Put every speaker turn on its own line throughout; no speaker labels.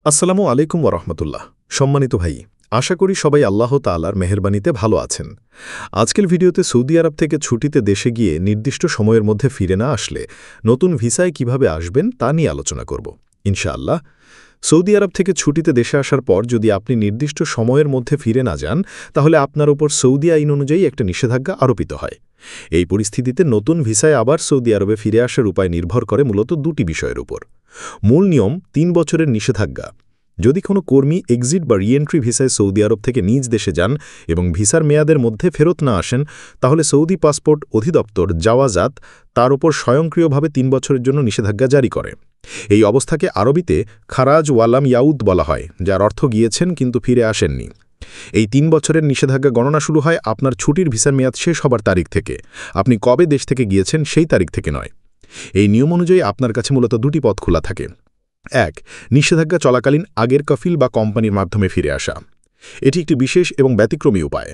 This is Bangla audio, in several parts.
আসসালামু আলাইকুম ওরহমতুল্লাহ। সম্মানিত ভাই, আশা করি সবাই আল্লাহ তাআলার মেহেরবানিতে ভালো আছেন। আজকের ভিডিওতে সৌদি আরব থেকে ছুটিতে দেশে গিয়ে নির্দিষ্ট সময়ের মধ্যে ফিরে না আসলে নতুন ভিসায় কিভাবে আসবেন তা নিয়ে আলোচনা করব ইনশাআল্লাহ। সৌদি আরব থেকে ছুটিতে দেশে আসার পর যদি আপনি নির্দিষ্ট সময়ের মধ্যে ফিরে না যান, তাহলে আপনার উপর সৌদি আইন অনুযায়ী একটা নিষেধাজ্ঞা আরোপিত হয়। এই পরিস্থিতিতে নতুন ভিসায় আবার সৌদি আরবে ফিরে আসার উপায় নির্ভর করে মূলত দুটি বিষয়ের উপর। মূল নিয়ম ৩ বছরের নিষেধাজ্ঞা। যদি কোনো কর্মী এক্সিট বা রিএন্ট্রি ভিসায় সৌদি আরব থেকে নিজ দেশে যান এবং ভিসার মেয়াদের মধ্যে ফেরত না আসেন, তাহলে সৌদি পাসপোর্ট অধিদপ্তর জাওয়াজাত তার উপর স্বয়ংক্রিয়ভাবে ৩ বছরের জন্য নিষেধাজ্ঞা জারি করে। এই অবস্থাকে আরবিতে খারাজ ওয়ালাম ইয়াউদ বলা হয়, যার অর্থ গিয়েছেন কিন্তু ফিরে আসেননি। এই ৩ বছরের নিষেধাজ্ঞা গণনা শুরু হয় আপনার ছুটির ভিসার মেয়াদ শেষ হবার তারিখ থেকে, আপনি কবে দেশ থেকে গিয়েছেন সেই তারিখ থেকে নয়। এই নিয়ম অনুযায়ী আপনার কাছে মূলত দুটি পথ খোলা থাকে। ১. নিষেধাজ্ঞা চলাকালীন আগের কফিল বা কোম্পানির মাধ্যমে ফিরে আসা। এটি একটি বিশেষ এবং ব্যতিক্রমী উপায়।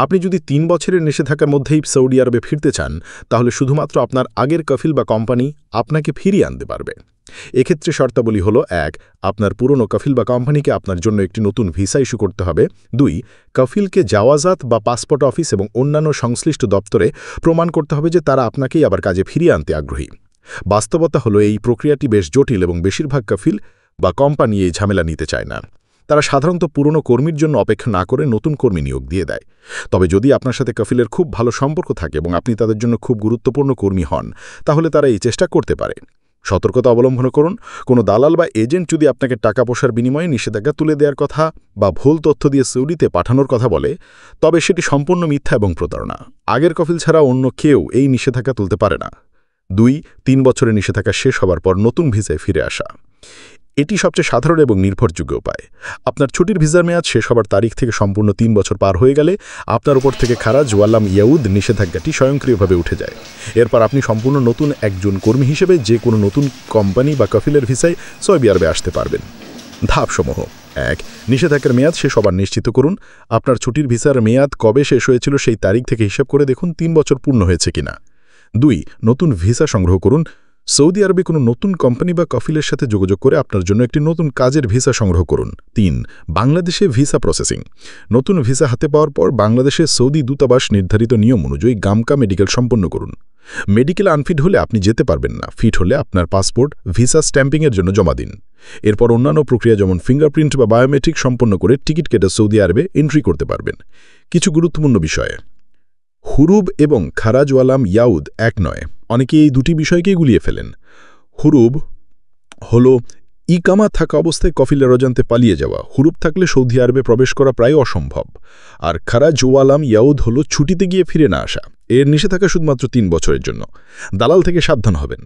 আপনি যদি ৩ বছরের নিষেধাজ্ঞার মধ্যেই সৌদি আরবে ফিরতে চান, তাহলে শুধুমাত্র আপনার আগের কফিল বা কোম্পানি আপনাকে ফিরিয়ে আনতে পারবে। এক্ষেত্রে শর্তাবলী হল: ১. আপনার পুরনো কফিল বা কোম্পানিকে আপনার জন্য একটি নতুন ভিসা ইস্যু করতে হবে। ২. কফিলকে জাওয়াজাত বা পাসপোর্ট অফিস এবং অন্যান্য সংশ্লিষ্ট দপ্তরে প্রমাণ করতে হবে যে তারা আপনাকেই আবার কাজে ফিরিয়ে আনতে আগ্রহী। বাস্তবতা হলো এই প্রক্রিয়াটি বেশ জটিল এবং বেশিরভাগ কফিল বা কোম্পানি এই ঝামেলা নিতে চায় না। তারা সাধারণত পুরনো কর্মীর জন্য অপেক্ষা না করে নতুন কর্মী নিয়োগ দিয়ে দেয়। তবে যদি আপনার সাথে কফিলের খুব ভালো সম্পর্ক থাকে এবং আপনি তাদের জন্য খুব গুরুত্বপূর্ণ কর্মী হন, তাহলে তারা এই চেষ্টা করতে পারে। সতর্কতা অবলম্বন করুন। কোনো দালাল বা এজেন্ট যদি আপনাকে টাকা পয়সার বিনিময়ে নিষেধাজ্ঞা তুলে দেওয়ার কথা বা ভুল তথ্য দিয়ে সৌদিতে পাঠানোর কথা বলে, তবে সেটি সম্পূর্ণ মিথ্যা এবং প্রতারণা। আগের কফিল ছাড়া অন্য কেউ এই নিষেধাজ্ঞা তুলতে পারে না। ২. ৩ বছরের নিষেধাজ্ঞা শেষ হবার পর নতুন ভিসায় ফিরে আসা। এটি সবচেয়ে সাধারণ এবং নির্ভরযোগ্য উপায়। আপনার ছুটির ভিসার মেয়াদ শেষ হবার তারিখ থেকে সম্পূর্ণ ৩ বছর পার হয়ে গেলে আপনার উপর থেকে খারাজ ওয়ালাম ইয়াউদ নিষেধাজ্ঞাটি স্বয়ংক্রিয়ভাবে উঠে যায়। এরপর আপনি সম্পূর্ণ নতুন একজন কর্মী হিসেবে যে কোনো নতুন কোম্পানি বা কফিলের ভিসায় সৌদি আরবে আসতে পারবেন। ধাপসমূহ: ১. নিষেধাজ্ঞার মেয়াদ শেষ হবার নিশ্চিত করুন। আপনার ছুটির ভিসার মেয়াদ কবে শেষ হয়েছিল সেই তারিখ থেকে হিসাব করে দেখুন ৩ বছর পূর্ণ হয়েছে কিনা। ২. নতুন ভিসা সংগ্রহ করুন। সৌদি আরবে কোনো নতুন কোম্পানি বা কফিলের সাথে যোগাযোগ করে আপনার জন্য একটি নতুন কাজের ভিসা সংগ্রহ করুন। ৩. বাংলাদেশে ভিসা প্রসেসিং। নতুন ভিসা হাতে পাওয়ার পর বাংলাদেশে সৌদি দূতাবাস নির্ধারিত নিয়ম অনুযায়ী গামকা মেডিকেল সম্পন্ন করুন। মেডিকেল আনফিট হলে আপনি যেতে পারবেন না, ফিট হলে আপনার পাসপোর্ট ভিসা স্ট্যাম্পিংয়ের জন্য জমা দিন। এরপর অন্যান্য প্রক্রিয়া যেমন ফিঙ্গারপ্রিন্ট বা বায়োমেট্রিক সম্পন্ন করে টিকিট কেটে সৌদি আরবে এন্ট্রি করতে পারবেন। কিছু গুরুত্বপূর্ণ বিষয়ে: হুরুব এবং খারাজ ওয়ালাম ইয়াউদ এক নয়। অনেকে এই দুটি বিষয়কেই গুলিয়ে ফেলেন। হুরুব হল ইকামা থাকা অবস্থায় কফিলের অজান্তে পালিয়ে যাওয়া। হুরুব থাকলে সৌদি আরবে প্রবেশ করা প্রায় অসম্ভব। আর খারাজ ওয়ালাম ইয়াউদ হল ছুটিতে গিয়ে ফিরে না আসা। এর নিষেধাজ্ঞা শুধুমাত্র ৩ বছরের জন্য। দালাল থেকে সাবধান হবেন।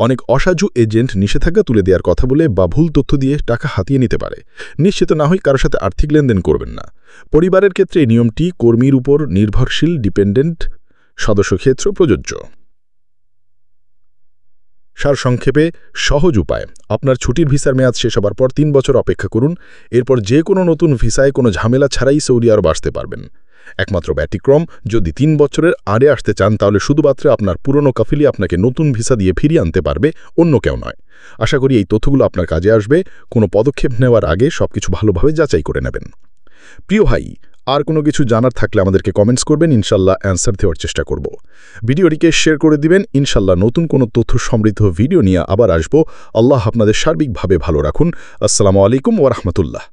অনেক অসাধু এজেন্ট নিষেধাজ্ঞা তুলে দেওয়ার কথা বলে বা ভুল তথ্য দিয়ে টাকা হাতিয়ে নিতে পারে। নিশ্চিত না হয়ে কারোর সাথে আর্থিক লেনদেন করবেন না। পরিবারের ক্ষেত্রে এই নিয়মটি কর্মীর উপর নির্ভরশীল ডিপেন্ডেন্ট সদস্য ক্ষেত্রে প্রযোজ্য। সারসংক্ষেপে সহজ উপায়: আপনার ছুটির ভিসার মেয়াদ শেষ হবার পর ৩ বছর অপেক্ষা করুন। এরপর যে কোনো নতুন ভিসায় কোনো ঝামেলা ছাড়াই সৌদি আরব আসতে পারবেন। একমাত্র ব্যতিক্রম, যদি ৩ বছরের আগে আসতে চান তাহলে শুধুমাত্র আপনার পুরনো কফিলই আপনাকে নতুন ভিসা দিয়ে ফিরিয়ে আনতে পারবে, অন্য কেউ নয়। আশা করি এই তথ্যগুলো আপনার কাজে আসবে। কোনো পদক্ষেপ নেওয়ার আগে সবকিছু ভালোভাবে যাচাই করে নেবেন। প্রিয় ভাই, আর কোনো কিছু জানার থাকলে আমাদেরকে কমেন্টস করবেন, ইনশাল্লাহ অ্যান্সার দেওয়ার চেষ্টা করব। ভিডিওটিকে শেয়ার করে দিবেন। ইনশাল্লাহ নতুন কোনো তথ্য সমৃদ্ধ ভিডিও নিয়ে আবার আসব। আল্লাহ আপনাদের সার্বিকভাবে ভালো রাখুন। আসসালামু আলাইকুম ওয়া রাহমাতুল্লাহ।